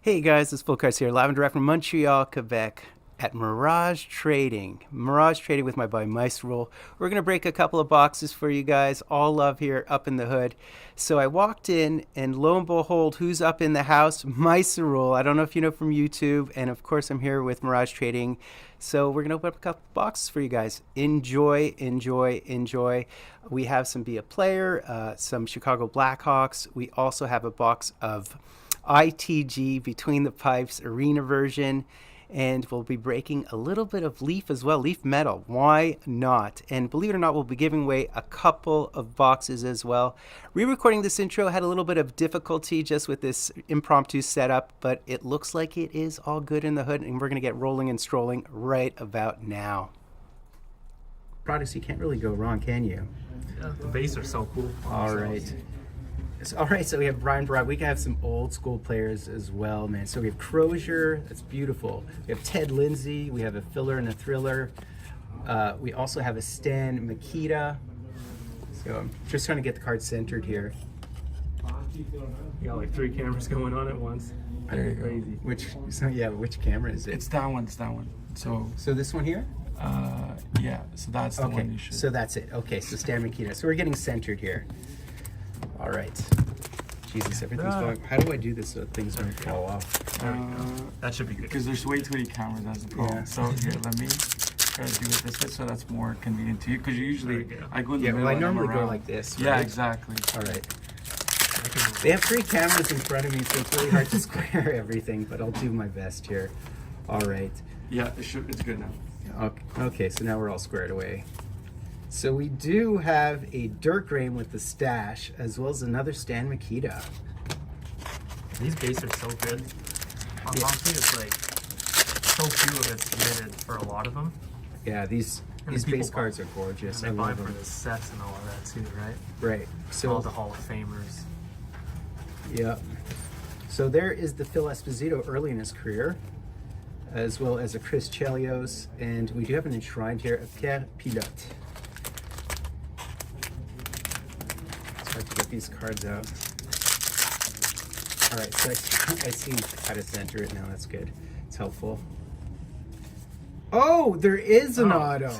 Hey guys, it's Parkhurst here, live and direct from Montreal, Quebec at Mirage Trading. Mirage Trading with my buddy Mice Rule. We're going to break a couple of boxes for you guys. All love here up in the hood. So I walked in and lo and behold, who's up in the house? Mice Rule. I don't know if you know from YouTube. And of course, I'm here with Mirage Trading. So we're going to open up a couple boxes for you guys. Enjoy, enjoy, enjoy. We have some Be a Player, some Chicago Blackhawks. We also have a box of ITG Between the Pipes Arena version, and we'll be breaking a little bit of Leaf as well, Leaf Metal. Why not? And believe it or not, we'll be giving away a couple of boxes as well. Re-recording this intro had a little bit of difficulty just with this impromptu setup, but it looks like it is all good in the hood, and we're going to get rolling and strolling right about now. Products, you can't really go wrong, can you? Yeah, the base are so cool. All right. All right, so we have Brian Broad. We can have some old school players as well, man. So we have Crozier, that's beautiful. We have Ted Lindsay. We have a filler and a thriller. We also have a Stan Mikita. So I'm just trying to get the card centered here. You got like 3 cameras going on at once. There you go. Crazy. Which camera is it? It's that one. It's that one. So this one here? Yeah. So that's the one you should. So that's it. Okay, so Stan Mikita. So we're getting centered here. All right. Jesus, everything's going. How do I do this so things don't fall off? That should be good. Because there's way too many cameras. That's the problem. Yeah. So here, let me try to do it this way, so that's more convenient to you. Because usually I go in the Yeah, middle. well, I and I'm normally go around. like this. Right? Yeah, exactly. All right. They have 3 cameras in front of me, so it's really hard to square everything, but I'll do my best here. All right. Yeah, it's good now. Okay, so now we're all squared away. So we do have a Dirk Graham with the stash, as well as another Stan Mikita. These base are so good. Honestly, it's like so few of it's limited for a lot of them. Yeah, these base cards are gorgeous. And I they buy love for them. the sets and all of that too, right? Right. All So the Hall of Famers. yeah. So there is the Phil Esposito early in his career, as well as a Chris Chelios, and we do have an enshrined here of Pierre Pilote. It's hard to get these cards out. All right, so I see how to center it now. That's good. It's helpful. Oh, there is an auto.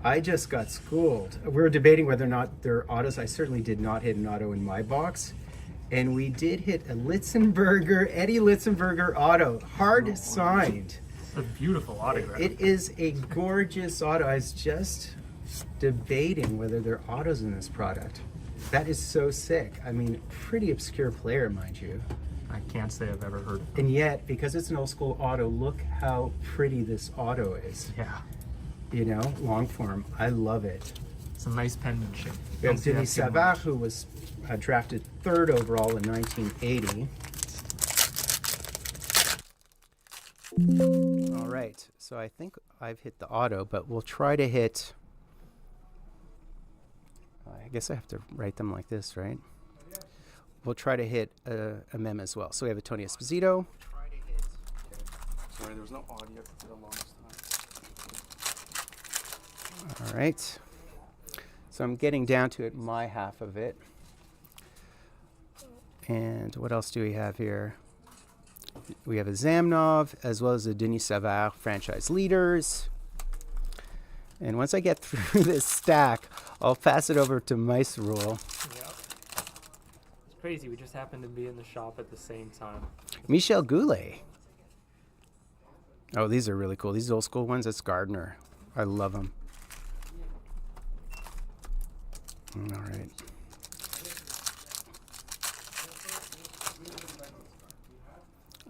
I just got schooled. We were debating whether or not there are autos. I certainly did not hit an auto in my box. And we did hit a Eddie Litzenberger auto, hard signed. It's a beautiful autograph. It is a gorgeous auto. I was just debating whether there are autos in this product. That is so sick. I mean, pretty obscure player, mind you. I can't say I've ever heard of them. And yet, because it's an old school auto, look how pretty this auto is. Yeah. You know, long form. I love it. It's a nice penmanship. We have Don't see that Denis too Savard, much. who was drafted 3rd overall in 1980. All right, so I think I've hit the auto, but we'll try to hit. I guess I have to write them like this, right? We'll try to hit a mem as well. So we have a Tony Esposito. Sorry, there was no audio for the longest time. All right. So I'm getting down to it, my half of it. And what else do we have here? We have a Zamnov, as well as a Denis Savard franchise leaders. And once I get through this stack, I'll pass it over to Mice Rule. Yep. It's crazy. We just happened to be in the shop at the same time. Michel Goulet. Oh, these are really cool. These old school ones, that's Gardner. I love them. All right.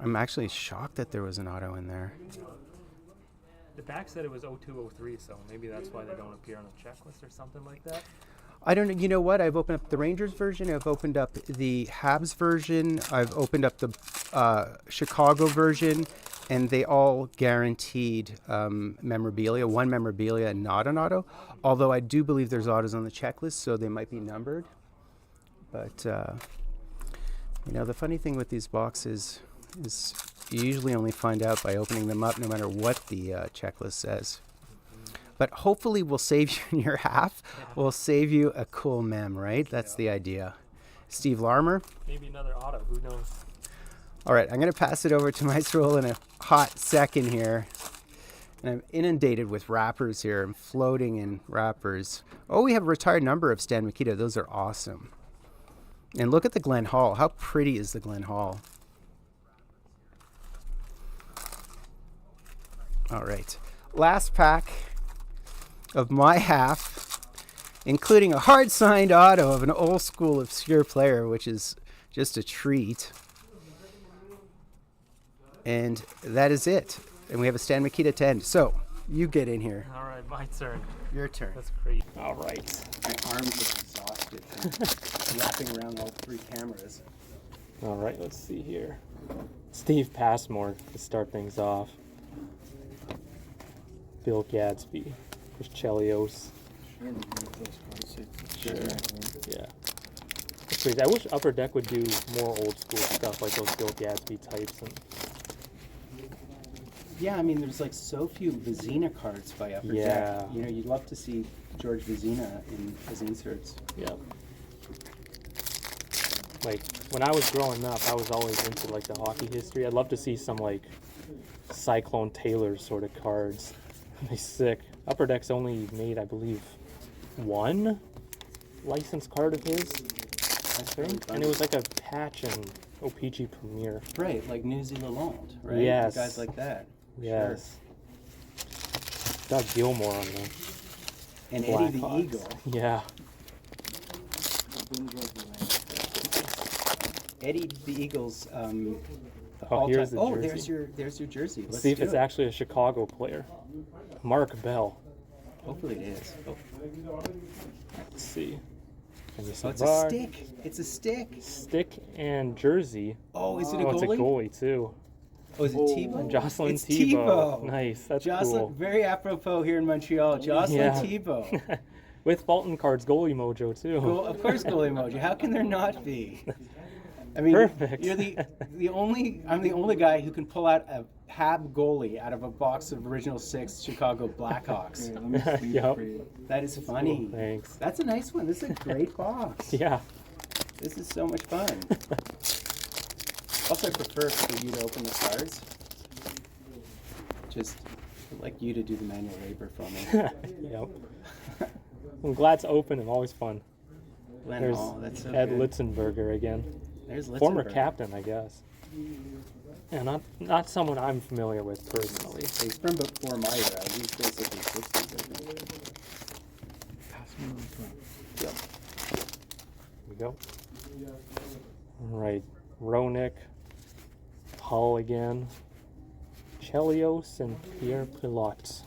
I'm actually shocked that there was an auto in there. The back said it was 0203, so maybe that's why they don't appear on the checklist or something like that. I don't know. You know what? I've opened up the Rangers version. I've opened up the Habs version. I've opened up the Chicago version, and they all guaranteed memorabilia, one memorabilia and not an auto. Although I do believe there's autos on the checklist, so they might be numbered. But, you know, the funny thing with these boxes is you usually only find out by opening them up, no matter what the checklist says. But hopefully we'll save you in your half. Yeah. We'll save you a cool mem, right? That's the idea. Steve Larmer. Maybe another auto. Who knows? All right, I'm going to pass it over to Maestro in a hot second here. And I'm inundated with wrappers here. I'm floating in wrappers. Oh, we have a retired number of Stan Mikita. Those are awesome. And look at the Glen Hall. How pretty is the Glen Hall? All right. Last pack of my half, including a hard-signed auto of an old-school obscure player, which is just a treat. And that is it. And we have a Stan Mikita 10. So, you get in here. All right, my turn. Your turn. That's great. All right. My arms are exhausted from wrapping around all 3 cameras. All right, let's see here. Steve Passmore to start things off. Bill Gadsby. There's Chelios. Sure. Yeah. That's crazy. I wish Upper Deck would do more old school stuff like those Bill Gadsby types. And Yeah, I mean, there's like so few Vizina cards by Upper Deck. You know, you'd love to see George Vizina as inserts. yeah. Like when I was growing up, I was always into like the hockey history. I'd love to see some like Cyclone Taylor sort of cards. They're sick. Upper Deck's only made, I believe, 1 licensed card of his, I think, and it was like a patch in OPG Premier. Right, like Newsy Lalonde, right? Yes. Guys like that. Yes. Doug Gilmore on the And Eddie the Blackhawks. Eagle. Yeah. Eddie the Eagle's Oh, here's the oh, jersey. there's your jersey. Let's Let's see if do it's it. actually a Chicago player. Mark Bell. Hopefully it is. Oh, Let's see. And it's a stick. It's a stick. Stick and jersey. Oh, is it a Oh, it's a goalie? goalie too. Oh, is it Tebow? And Jocelyn It's Tebow. Tebow. Nice. That's Jocelyn, cool. very apropos here in Montreal. Jocelyn Yeah. Tebow. With Fulton cards, goalie mojo too. Cool. Of course, goalie emoji. How can there not be? I mean, Perfect. you're the only. I'm the only guy who can pull out a Hab goalie out of a box of original 6 Chicago Blackhawks. Let me sleep Yep. for you. That is funny. Thanks. That's a nice one. This is a great box. Yeah. This is so much fun. Also, I prefer for you to open the cards. Just I'd like you to do the manual labor for me. Yep. I'm glad it's open and always fun. Glenn There's Hall, that's so Ed good. Litzenberger again. There's Former Litzenberger. captain, I guess. Yeah, not someone I'm familiar with personally. He's from before my era. He's basically 60s, I think. Pass me the top. Yep. Here we go. All right. Ronick. Hull again. Chelios and Pierre Pilote.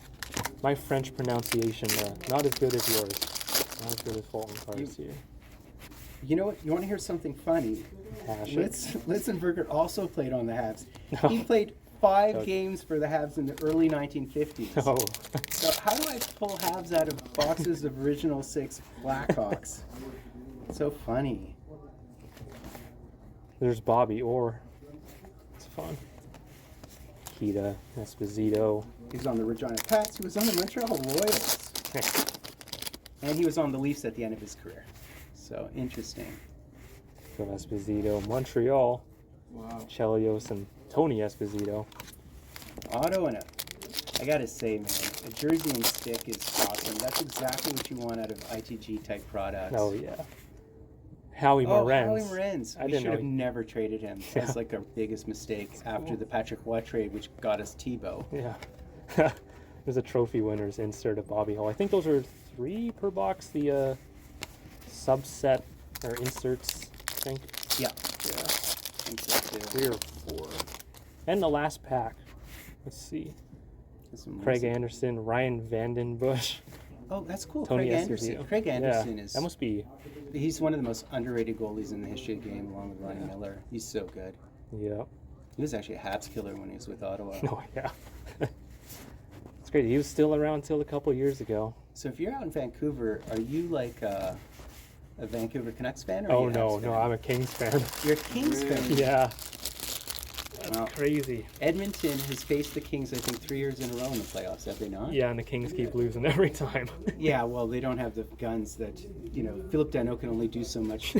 My French pronunciation, not as good as yours. Not as good as Fulton cards here. You know what? You want to hear something funny? Hash it. Litzenberger also played on the Habs. No. He played 5 Okay. games for the Habs in the early 1950s. Oh. So how do I pull Habs out of boxes of original 6 Blackhawks? So funny. There's Bobby Orr. It's fun. Kita, Esposito. He was on the Regina Pats. He was on the Montreal Royals. And he was on the Leafs at the end of his career. So interesting. So Esposito, Montreal, Wow. Chelios, and Tony Esposito. Auto and I gotta say, man, a jersey and stick is awesome. That's exactly what you want out of ITG type products. Oh yeah. Howie Oh, Morenz. Howie Morenz. I We didn't should have know. never traded him. Yeah. That's like our biggest mistake after the Patrick Watt trade, which got us Tebow. Yeah. There's a trophy winners insert of Bobby Hull. I think those are 3 per box. The subset or inserts. I think. Yeah. Yeah. I think so too. 3 or 4. And the last pack. Let's see. That's some Craig recent- Anderson, Ryan Vandenbush, Oh, that's cool. Tony Craig Anderson. Esposito. Craig Anderson Yeah, is. that must be. He's one of the most underrated goalies in the history of the game, along with Ryan Miller. He's so good. Yeah. He was actually a Habs killer when he was with Ottawa. Oh yeah. It's great. He was still around until a couple years ago. So if you're out in Vancouver, are you like a Vancouver Canucks fan? Or are Oh you a no, Habs no, fan? I'm a Kings fan. You're a Kings fan. Yeah. That's Wow. crazy. Edmonton has faced the Kings, I think, 3 years in a row in the playoffs, have they not? Yeah, and the Kings keep losing every time. Yeah, well, they don't have the guns that, Philip Danault can only do so much,